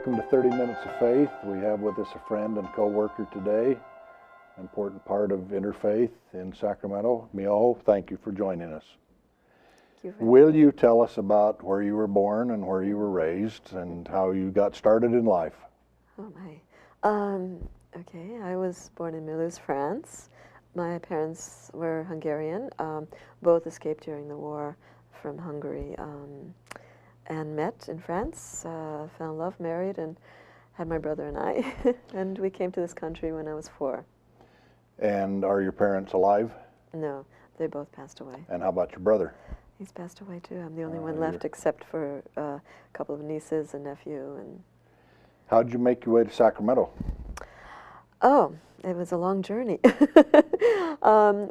Welcome to 30 Minutes of Faith. We have with us a friend and co-worker today, an important part of interfaith in Sacramento. Myoho, thank you for joining us. Will you tell us about where you were born and where you were raised and how you got started in life? Oh my. Okay, I was born in Mulhouse, France. My parents were Hungarian. Both escaped during the war from Hungary and met in France, fell in love, married, and had my brother and I. And we came to this country when I was 4. And are your parents alive? No, they both passed away. And how about your brother? He's passed away too. I'm the only one left except for a couple of nieces and nephew. And how'd you make your way to Sacramento? Oh, it was a long journey.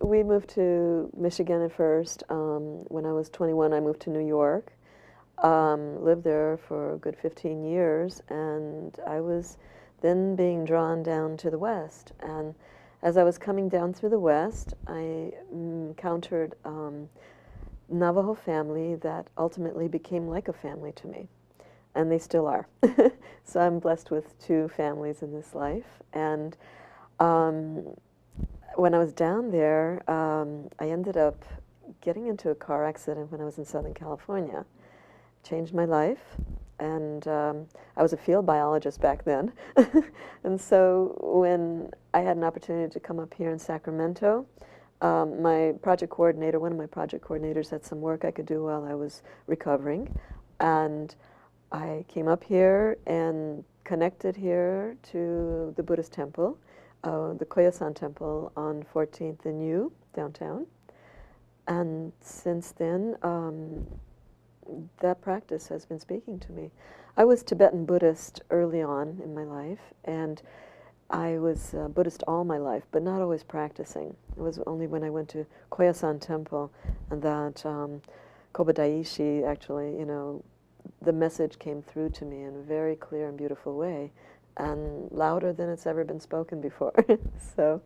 We moved to Michigan at first. When I was 21, I moved to New York. Lived there for a good 15 years, and I was then being drawn down to the West. And as I was coming down through the West, I encountered Navajo family that ultimately became like a family to me, and they still are. So I'm blessed with 2 families in this life. And when I was down there, I ended up getting into a car accident when I was in Southern California. Changed my life, and I was a field biologist back then. And so when I had an opportunity to come up here in Sacramento, my project coordinator, one of my project coordinators, had some work I could do while I was recovering, and I came up here and connected here to the Buddhist temple, the Koyasan temple on 14th and U, downtown. And since then, that practice has been speaking to me. I was Tibetan Buddhist early on in my life, and I was Buddhist all my life, but not always practicing. It was only when I went to Koyasan temple and that Kobadaishi, actually, the message came through to me in a very clear and beautiful way, and louder than it's ever been spoken before. So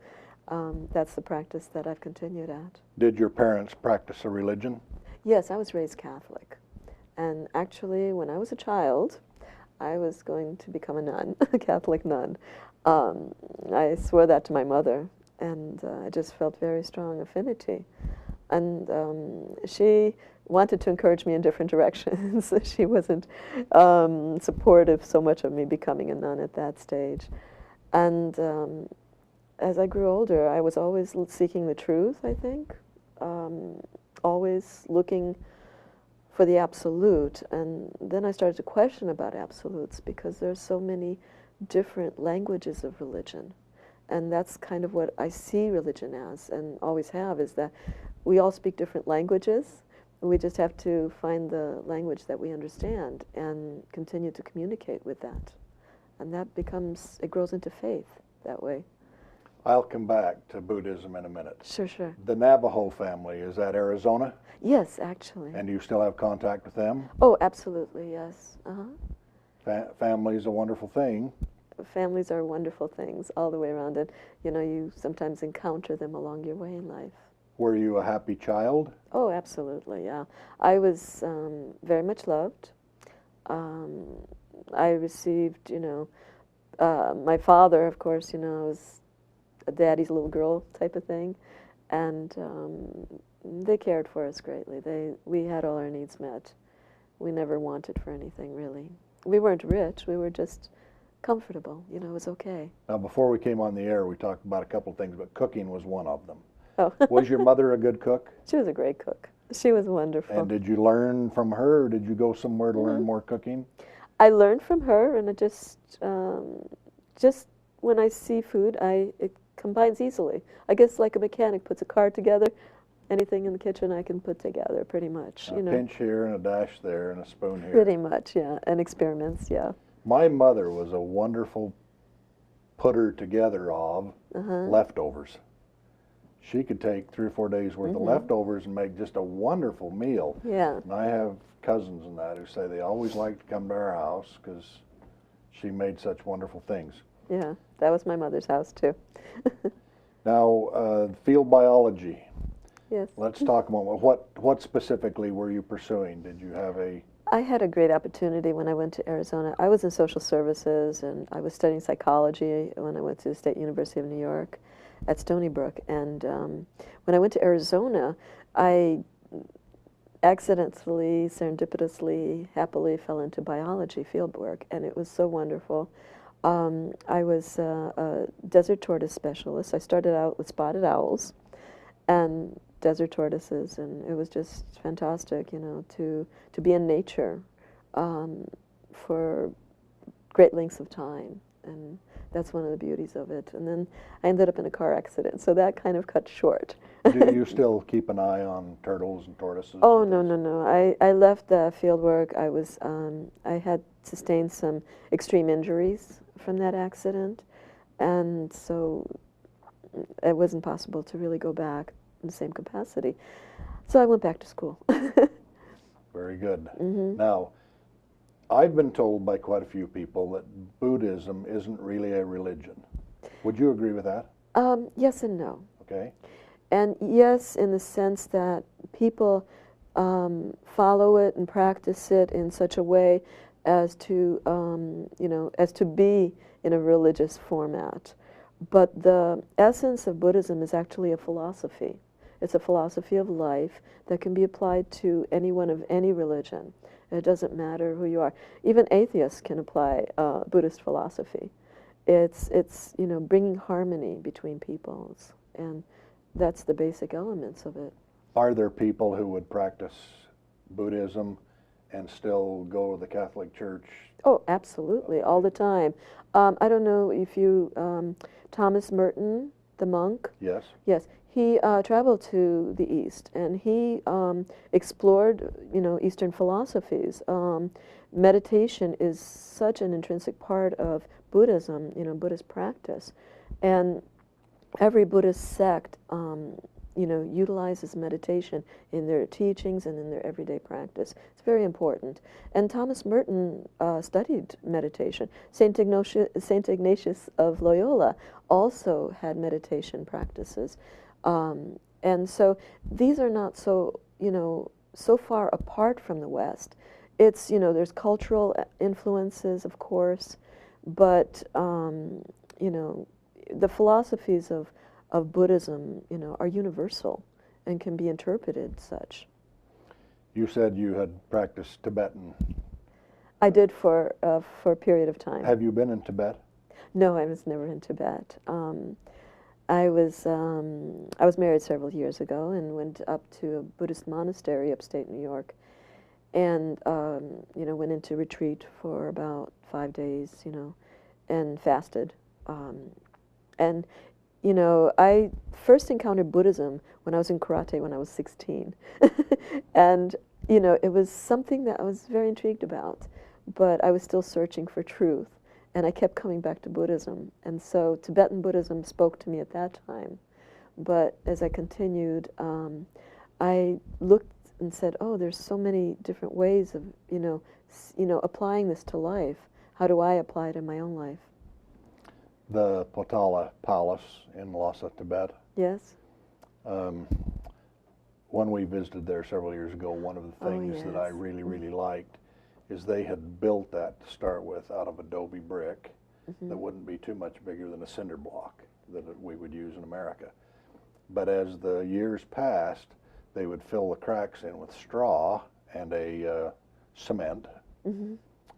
that's the practice that I've continued at. Did your parents practice a religion? Yes, I was raised Catholic. And actually, when I was a child, I was going to become a nun, a Catholic nun. I swore that to my mother, and I just felt very strong affinity. And she wanted to encourage me in different directions. She wasn't supportive so much of me becoming a nun at that stage. And as I grew older, I was always seeking the truth, I think, always looking for the absolute. And then I started to question about absolutes, because there's so many different languages of religion. And that's kind of what I see religion as, and always have, is that we all speak different languages. We just have to find the language that we understand and continue to communicate with that. And that becomes, it grows into faith that way. I'll come back to Buddhism in a minute. Sure, sure. The Navajo family, is that Arizona? Yes, actually. And do you still have contact with them? Oh, absolutely, yes. Uh-huh. Family's a wonderful thing. Families are wonderful things all the way around it. You sometimes encounter them along your way in life. Were you a happy child? Oh, absolutely, yeah. I was very much loved. I received, my father, of course, was a daddy's little girl type of thing, and they cared for us greatly. We had all our needs met. We never wanted for anything, really. We weren't rich, we were just comfortable, it was okay. Now, before we came on the air, we talked about a couple of things, but cooking was one of them. Oh. Was your mother a good cook? She was a great cook. She was wonderful. And did you learn from her, or did you go somewhere to learn more cooking? I learned from her, and it just when I see food, it combines easily. I guess like a mechanic puts a car together, anything in the kitchen I can put together pretty much. A pinch here and a dash there and a spoon here. Pretty much, yeah, and experiments, yeah. My mother was a wonderful putter together of leftovers. She could take 3 or 4 days worth of leftovers and make just a wonderful meal. Yeah. And I have cousins and that who say they always like to come to our house because she made such wonderful things. Yeah, that was my mother's house too. Now, field biology. Yes. Let's talk a moment. What specifically were you pursuing? Did you have a I had a great opportunity when I went to Arizona. I was in social services, and I was studying psychology when I went to the State University of New York at Stony Brook. And when I went to Arizona, I accidentally, serendipitously, happily fell into biology fieldwork, and it was so wonderful. I was a desert tortoise specialist. I started out with spotted owls and desert tortoises, and it was just fantastic, you know, to be in nature for great lengths of time, and that's one of the beauties of it. And then I ended up in a car accident, so that kind of cut short. Do you still keep an eye on turtles and tortoises? Oh, no, no, no. I left the field work. I had sustained some extreme injuries from that accident, and so it wasn't possible to really go back in the same capacity. So I went back to school. Very good. Mm-hmm. Now, I've been told by quite a few people that Buddhism isn't really a religion. Would you agree with that? Yes and no. Okay. And yes, in the sense that people follow it and practice it in such a way as to, you know, as to be in a religious format. But the essence of Buddhism is actually a philosophy. It's a philosophy of life that can be applied to anyone of any religion. It doesn't matter who you are. Even atheists can apply Buddhist philosophy. It's you know, bringing harmony between peoples, and that's the basic elements of it. Are there people who would practice Buddhism and still go to the Catholic Church? Oh, absolutely, all the time. I don't know if you, Thomas Merton, the monk. Yes. Yes, he traveled to the East, and he explored, you know, Eastern philosophies. Meditation is such an intrinsic part of Buddhism, you know, Buddhist practice, and every Buddhist sect, you know, utilizes meditation in their teachings and in their everyday practice. It's very important. And Thomas Merton studied meditation. Saint Ignatius of Loyola also had meditation practices. And so these are not so, you know, so far apart from the West. It's, you know, there's cultural influences, of course, but, you know, the philosophies of Buddhism, you know, are universal and can be interpreted such. You said you had practiced Tibetan. I did for a period of time. Have you been in Tibet? No, I was never in Tibet. I was married several years ago and went up to a Buddhist monastery upstate New York, and you know, went into retreat for about 5 days, you know, and fasted. And you know, I first encountered Buddhism when I was in karate when I was 16. And, you know, it was something that I was very intrigued about, but I was still searching for truth. And I kept coming back to Buddhism. And so Tibetan Buddhism spoke to me at that time. But as I continued, I looked and said, oh, there's so many different ways of, you know, applying this to life. How do I apply it in my own life? The Potala Palace in Lhasa, Tibet. Yes. When we visited there several years ago, one of the things that I really, really liked is they had built that to start with out of adobe brick that wouldn't be too much bigger than a cinder block that we would use in America. But as the years passed, they would fill the cracks in with straw and a cement,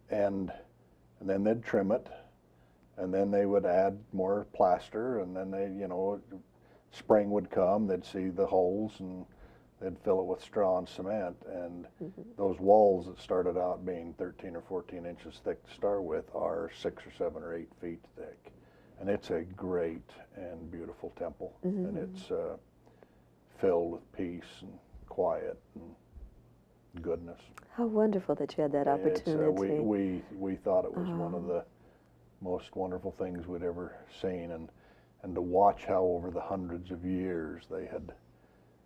and then they'd trim it. And then they would add more plaster, and then they, you know, spring would come, they'd see the holes, and they'd fill it with straw and cement. And those walls that started out being 13 or 14 inches thick to start with are 6 or 7 or 8 feet thick. And it's a great and beautiful temple, and it's filled with peace and quiet and goodness. How wonderful that you had that opportunity. We thought it was one of the most wonderful things we'd ever seen, and to watch how over the hundreds of years they had,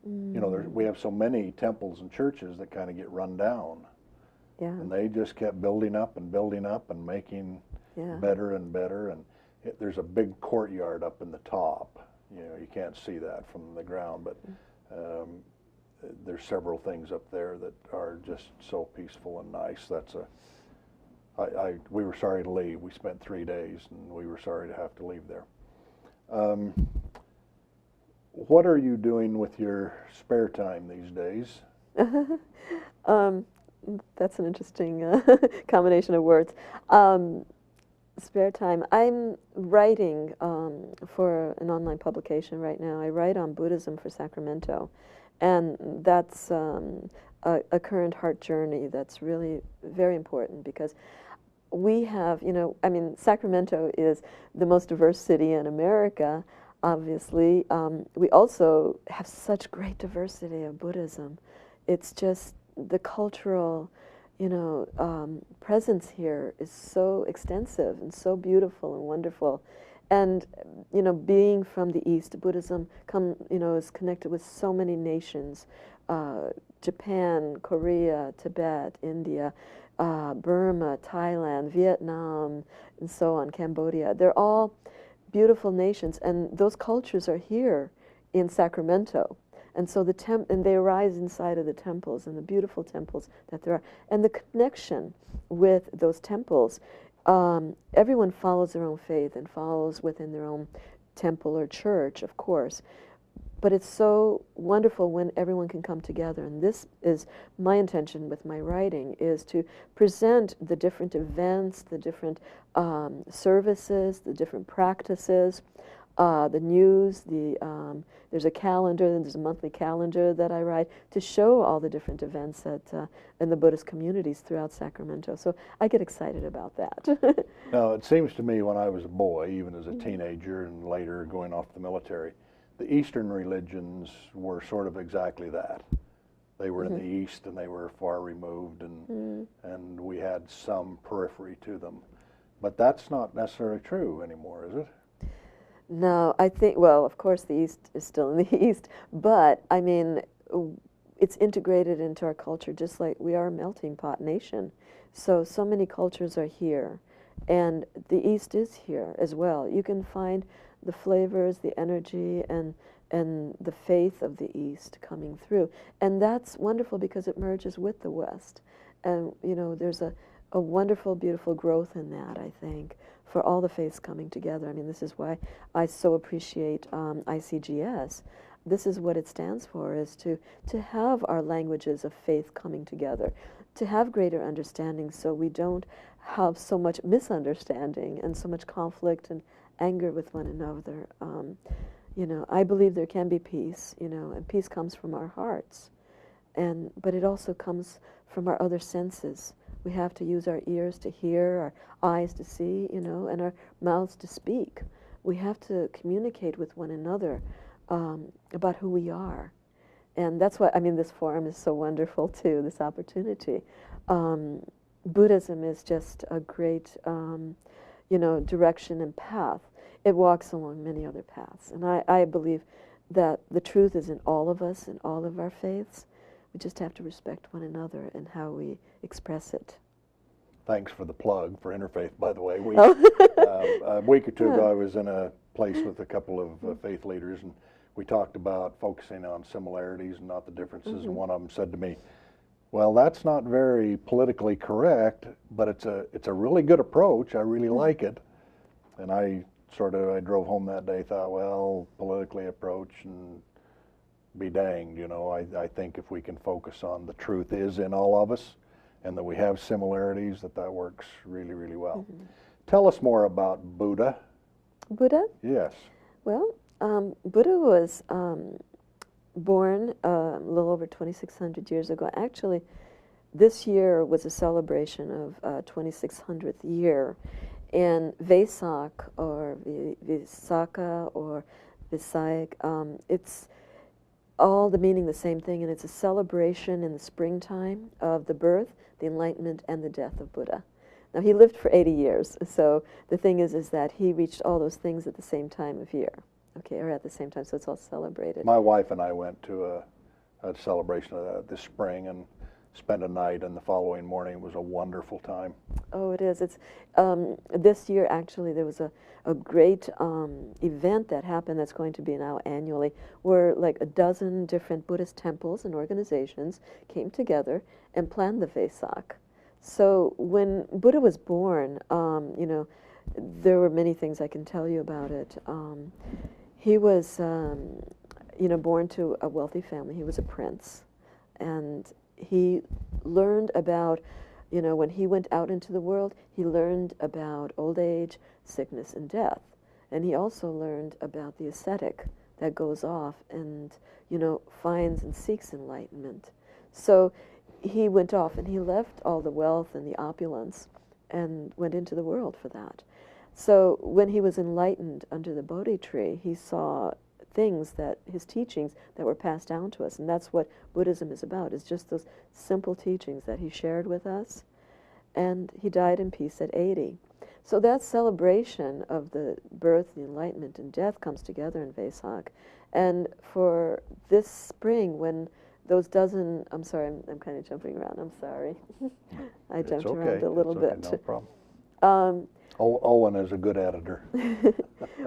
you know, we have so many temples and churches that kind of get run down, and they just kept building up and making better and better, and there's a big courtyard up in the top. You know, you can't see that from the ground, but there's several things up there that are just so peaceful and nice. We were sorry to leave. We spent 3 days, and we were sorry to have to leave there. What are you doing with your spare time these days? That's an interesting combination of words. Spare time. I'm writing for an online publication right now. I write on Buddhism for Sacramento, and that's a current heart journey that's really very important because we have, I mean, Sacramento is the most diverse city in America, obviously. We also have such great diversity of Buddhism. It's just the cultural, presence here is so extensive and so beautiful and wonderful. And, being from the East, Buddhism is connected with so many nations, Japan, Korea, Tibet, India, Burma, Thailand, Vietnam, and so on, Cambodia. They're all beautiful nations, and those cultures are here in Sacramento. And so and they arise inside of the temples and the beautiful temples that there are. And the connection with those temples, everyone follows their own faith and follows within their own temple or church, of course. But it's so wonderful when everyone can come together. And this is my intention with my writing, is to present the different events, the different services, the different practices, the news, there's a calendar, there's a monthly calendar that I write to show all the different events in the Buddhist communities throughout Sacramento. So I get excited about that. Now, it seems to me when I was a boy, even as a teenager and later going off the military, the Eastern religions were sort of exactly that. They were in the East and they were far removed, and we had some periphery to them. But that's not necessarily true anymore, is it? No, I think, well, of course the East is still in the East, but I mean, it's integrated into our culture just like we are a melting pot nation. So many cultures are here, and the East is here as well. You can find the flavors, the energy, and the faith of the East coming through. And that's wonderful because it merges with the West. And, there's a wonderful, beautiful growth in that, I think, for all the faiths coming together. I mean, this is why I so appreciate ICGS. This is what it stands for, is to have our languages of faith coming together, to have greater understanding so we don't have so much misunderstanding and so much conflict and anger with one another. I believe there can be peace, and peace comes from our hearts. But it also comes from our other senses. We have to use our ears to hear, our eyes to see, and our mouths to speak. We have to communicate with one another about who we are. And that's why, this forum is so wonderful too, this opportunity. Buddhism is just a great, direction and path. It walks along many other paths. And I believe that the truth is in all of us, in all of our faiths. We just have to respect one another and how we express it. Thanks for the plug for Interfaith, by the way. A week or two ago, I was in a place with a couple of faith leaders, and we talked about focusing on similarities and not the differences. And one of them said to me, "Well, that's not very politically correct, but it's a really good approach. I really like it." And I drove home that day, thought, well, politically approach and be danged, I think if we can focus on the truth is in all of us and that we have similarities, that works really, really well. Tell us more about Buddha. Buddha? Yes. Well, Buddha was born a little over 2,600 years ago. Actually, this year was a celebration of 2,600th year. And Vesak, or Visakha, or Visayak, it's all the meaning the same thing, and it's a celebration in the springtime of the birth, the enlightenment, and the death of Buddha. Now, he lived for 80 years, so the thing is that he reached all those things at the same time of year, or at the same time, so it's all celebrated. My wife and I went to a celebration of that this spring, and spent a night, and the following morning it was a wonderful time. Oh, it is. It's this year actually there was a great event that happened that's going to be now annually, where like a dozen different Buddhist temples and organizations came together and planned the Vesak. So when Buddha was born, you know, there were many things I can tell you about it. He was, you know, born to a wealthy family. He was a prince, and he learned about, you know, when he went out into the world, he learned about old age, sickness, and death. And he also learned about the ascetic that goes off and, you know, finds and seeks enlightenment. So he went off and he left all the wealth and the opulence and went into the world for that. So when he was enlightened under the Bodhi tree, he saw things that his teachings that were passed down to us, and that's what Buddhism is about, is just those simple teachings that he shared with us. And he died in peace at 80. So that celebration of the birth, the enlightenment, and death comes together in Vesak. And for this spring, when those dozen, I'm sorry, I'm kind of jumping around, I'm sorry. I jumped around a little bit. No problem. Owen is a good editor.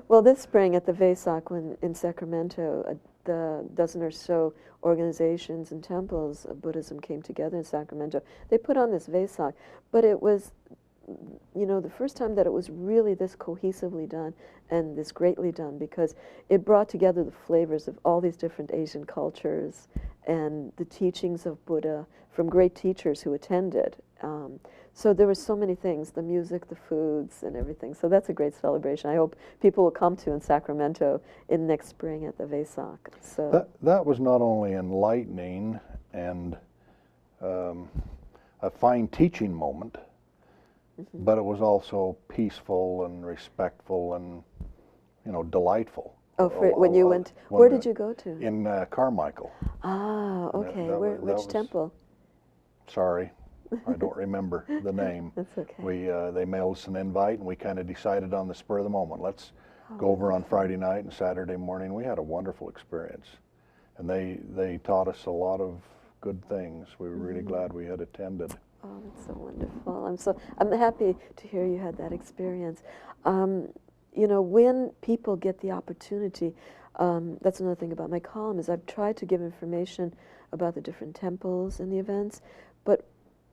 Well, this spring at the Vesak, when in Sacramento, the dozen or so organizations and temples of Buddhism came together in Sacramento. They put on this Vesak, but it was, you know, the first time that it was really this cohesively done and this greatly done, because it brought together the flavors of all these different Asian cultures and the teachings of Buddha from great teachers who attended. So there were so many things, the music, the foods, and everything. So that's a great celebration. I hope people will come to in Sacramento in next spring at the Vesak. So that was not only enlightening and a fine teaching moment, but it was also peaceful and respectful and, you know, delightful. Oh, when you went, where did you go to? In Carmichael. Ah, okay. Which temple? Sorry, I don't remember the name. That's okay. They mailed us an invite, and we kind of decided on the spur of the moment, let's go over on Friday night and Saturday morning. We had a wonderful experience, and they taught us a lot of good things. We were really glad we had attended. Oh, that's so wonderful. I'm happy to hear you had that experience. You know, when people get the opportunity, that's another thing about my column, is I've tried to give information about the different temples and the events, but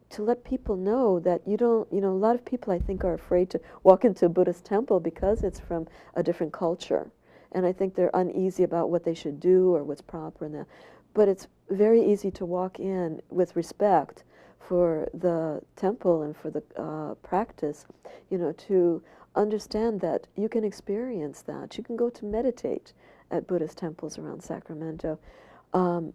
to let people know that you don't, you know, a lot of people I think are afraid to walk into a Buddhist temple because it's from a different culture. And I think they're uneasy about what they should do or what's proper in that. But it's very easy to walk in with respect for the temple and for the practice, you know, to understand that you can experience that. You can go to meditate at Buddhist temples around Sacramento.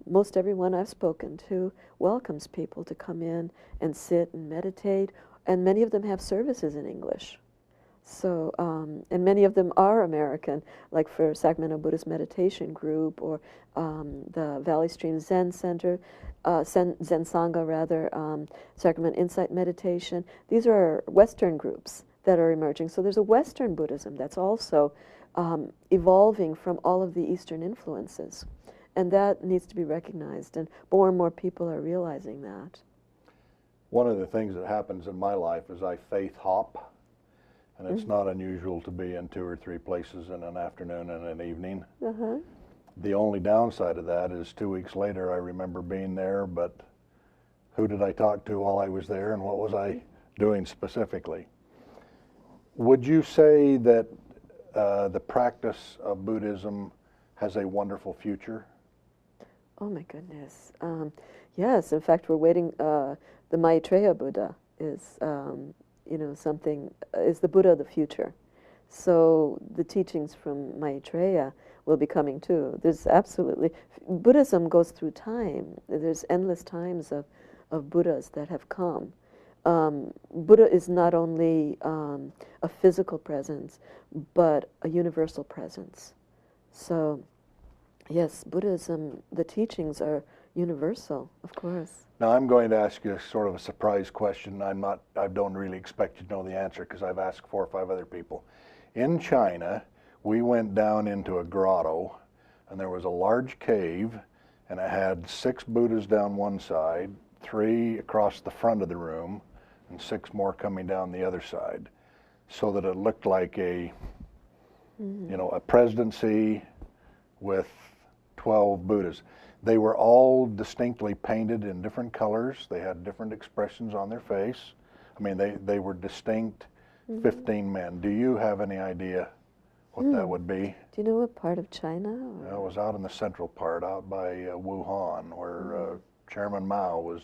Most everyone I've spoken to welcomes people to come in and sit and meditate, and many of them have services in English. So, and many of them are American, like for Sacramento Buddhist Meditation Group or the Valley Stream Zen Center, Zen Sangha rather, Sacramento Insight Meditation. These are Western groups that are emerging. So there's a Western Buddhism that's also evolving from all of the Eastern influences. And that needs to be recognized, and more people are realizing that. One of the things that happens in my life is I faith hop, and it's not unusual to be in 2 or 3 places in an afternoon and an evening. The only downside of that is 2 weeks later I remember being there, but who did I talk to while I was there, and what was I doing specifically? Would you say that the practice of Buddhism has a wonderful future? Oh my goodness. Yes, in fact, we're waiting. The Maitreya Buddha is, you know, something, is the Buddha of the future. So the teachings from Maitreya will be coming too. There's absolutely, Buddhism goes through time. There's endless times of Buddhas that have come. Buddha is not only a physical presence, but a universal presence. So, yes, Buddhism, the teachings are universal, of course. Now I'm going to ask you sort of a surprise question. I don't really expect you to know the answer because I've asked 4 or 5 other people. In China, we went down into a grotto, and there was a large cave, and it had 6 Buddhas down one side, 3 across the front of the room and 6 more coming down the other side, so that it looked like a, you know, a presidency with 12 Buddhas. They were all distinctly painted in different colors. They had different expressions on their face. I mean, they were distinct 15 men. Do you have any idea what that would be? Do you know what part of China? It was out in the central part, out by Wuhan, where Chairman Mao was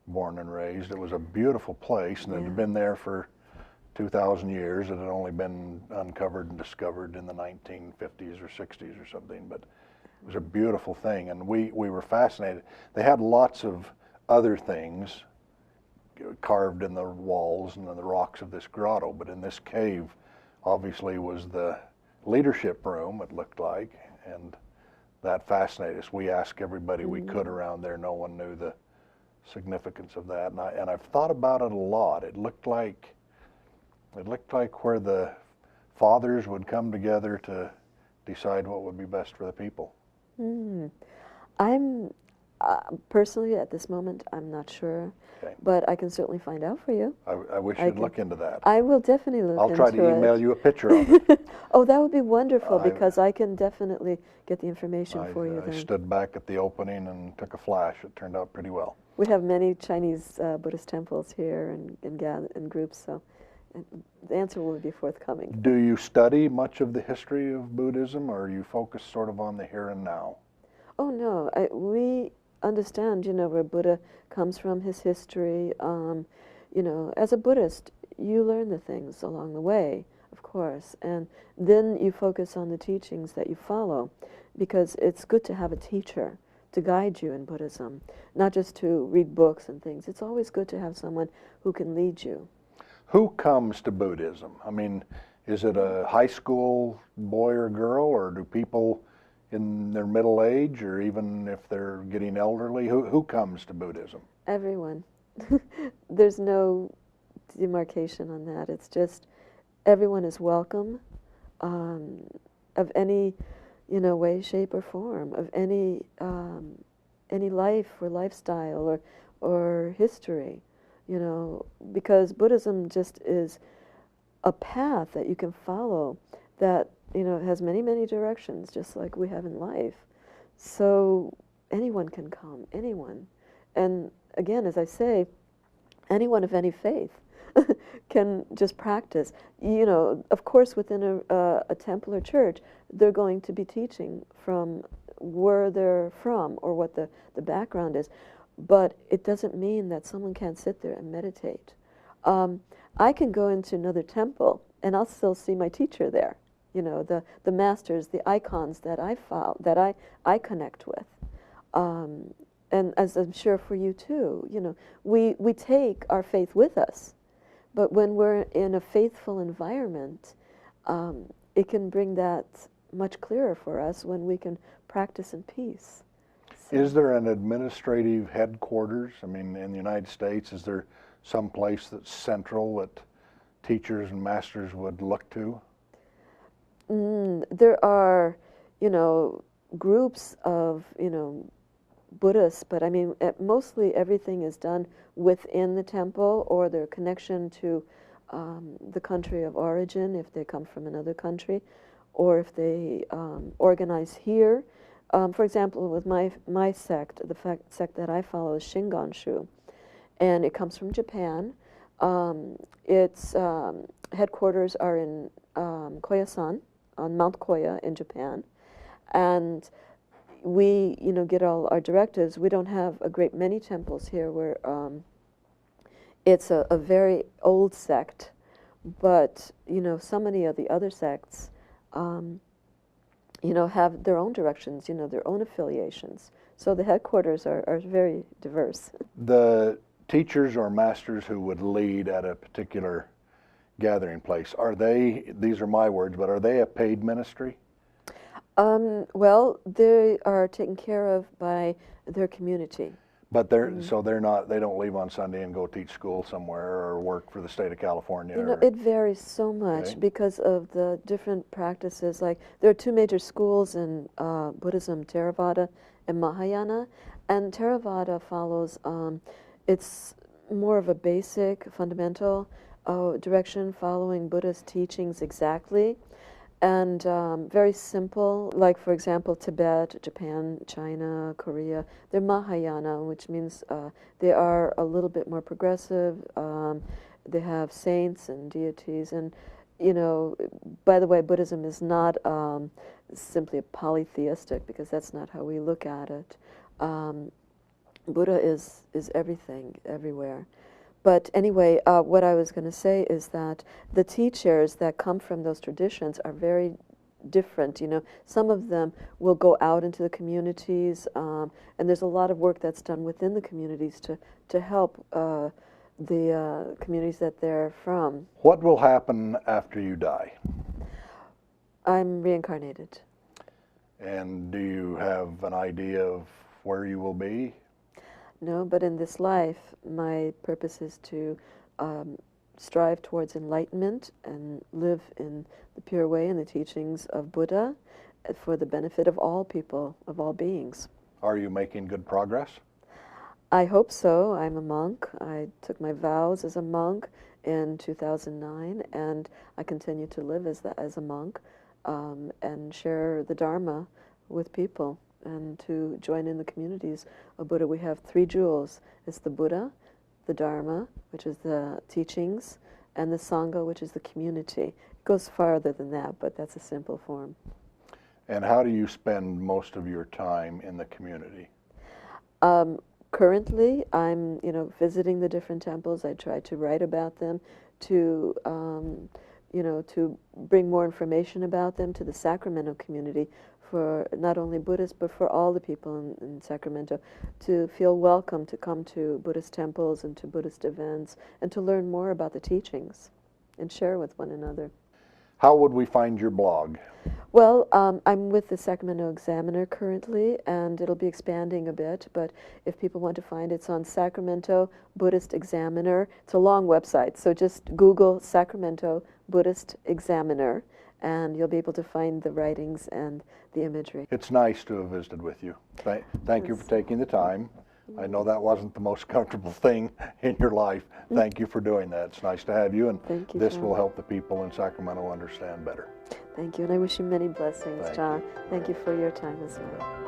born and raised. It was a beautiful place, and it had been there for 2,000 years. It had only been uncovered and discovered in the 1950s or 60s or something, but it was a beautiful thing, and we were fascinated. They had lots of other things carved in the walls and in the rocks of this grotto, but in this cave obviously was the leadership room, it looked like, and that fascinated us. We asked everybody we could around there. No one knew the significance of that, and I've thought about it a lot. It looked like where the fathers would come together to decide what would be best for the people. I'm personally, at this moment, I'm not sure, but I can certainly find out for you. I wish you'd look into that. I will definitely look into it. I'll try to email you a picture of it. Oh, that would be wonderful, because I can definitely get the information for you then. I stood back at the opening and took a flash. It turned out pretty well. We have many Chinese Buddhist temples here in groups, so the answer will be forthcoming. Do you study much of the history of Buddhism, or are you focused sort of on the here and now? Oh, no. We understand, you know, where Buddha comes from, his history. You know, as a Buddhist, you learn the things along the way, of course, and then you focus on the teachings that you follow, because it's good to have a teacher to guide you in Buddhism, not just to read books and things. It's always good to have someone who can lead you. Who comes to Buddhism? I mean, is it a high school boy or girl, or do people in their middle age, or even if they're getting elderly? Who comes to Buddhism? Everyone. There's no demarcation on that. It's just everyone is welcome, of any, you know, way, shape, or form, of any life or lifestyle or history, you know, because Buddhism just is a path that you can follow that, you know, has many, many directions, just like we have in life. So anyone can come, anyone. And again, as I say, anyone of any faith can just practice. You know, of course, within a temple or church, they're going to be teaching from where they're from or what the background is. But it doesn't mean that someone can't sit there and meditate. I can go into another temple and I'll still see my teacher there. You know, the masters, the icons that I follow, that I connect with. And as I'm sure for you too, you know, we take our faith with us. But when we're in a faithful environment, it can bring that much clearer for us when we can practice in peace. So. Is there an administrative headquarters? I mean, in the United States, is there some place that's central that teachers and masters would look to? There are, you know, groups of, you know, Buddhists, but I mean, mostly everything is done within the temple or their connection to the country of origin, if they come from another country, or if they organize here. For example, with my sect, the sect that I follow is Shingon-shu, and it comes from Japan. Its headquarters are in Koyasan, on Mount Koya in Japan, and we, you know, get all our directives. We don't have a great many temples here where it's a very old sect, but, you know, so many of the other sects, you know, have their own directions, you know, their own affiliations. So the headquarters are very diverse. The teachers or masters who would lead at a particular gathering place, are they, these are my words, but are they a paid ministry? Well, they are taken care of by their community. But they're so they're not, they don't leave on Sunday and go teach school somewhere or work for the state of California. You know, it varies so much because of the different practices. Like, there are two major schools in Buddhism, Theravada and Mahayana, and Theravada follows It's more of a basic, fundamental direction following Buddha's teachings exactly, and very simple. Like, for example, Tibet, Japan, China, Korea, they're Mahayana, which means they are a little bit more progressive. They have saints and deities, and you know, by the way, Buddhism is not simply polytheistic, because that's not how we look at it. Buddha is everything, everywhere. But anyway, what I was going to say is that the teachers that come from those traditions are very different. You know, some of them will go out into the communities, and there's a lot of work that's done within the communities to help the communities that they're from. What will happen after you die? I'm reincarnated. And do you have an idea of where you will be? No, but in this life, my purpose is to strive towards enlightenment and live in the pure way and the teachings of Buddha for the benefit of all people, of all beings. Are you making good progress? I hope so. I'm a monk. I took my vows as a monk in 2009, and I continue to live as a monk and share the Dharma with people, and to join in the communities of Buddha. We have three jewels. It's the Buddha, the Dharma, which is the teachings, and the Sangha, which is the community. It goes farther than that, but that's a simple form. And how do you spend most of your time in the community? Currently, I'm visiting the different temples. I try to write about them, to to bring more information about them to the Sacramento community, for not only Buddhists, but for all the people in Sacramento, to feel welcome to come to Buddhist temples and to Buddhist events, and to learn more about the teachings and share with one another. How would we find your blog? Well, I'm with the Sacramento Examiner currently, and it'll be expanding a bit, but if people want to find it, it's on Sacramento Buddhist Examiner. It's a long website, so just Google Sacramento Buddhist Examiner, and you'll be able to find the writings and the imagery. It's nice to have visited with you. Thank you for taking the time. I know that wasn't the most comfortable thing in your life. Thank you for doing that. It's nice to have you, and Thank you, this John. will help the people in Sacramento understand better. Thank you, and I wish you many blessings, Thank John. you. Thank you for your time as well.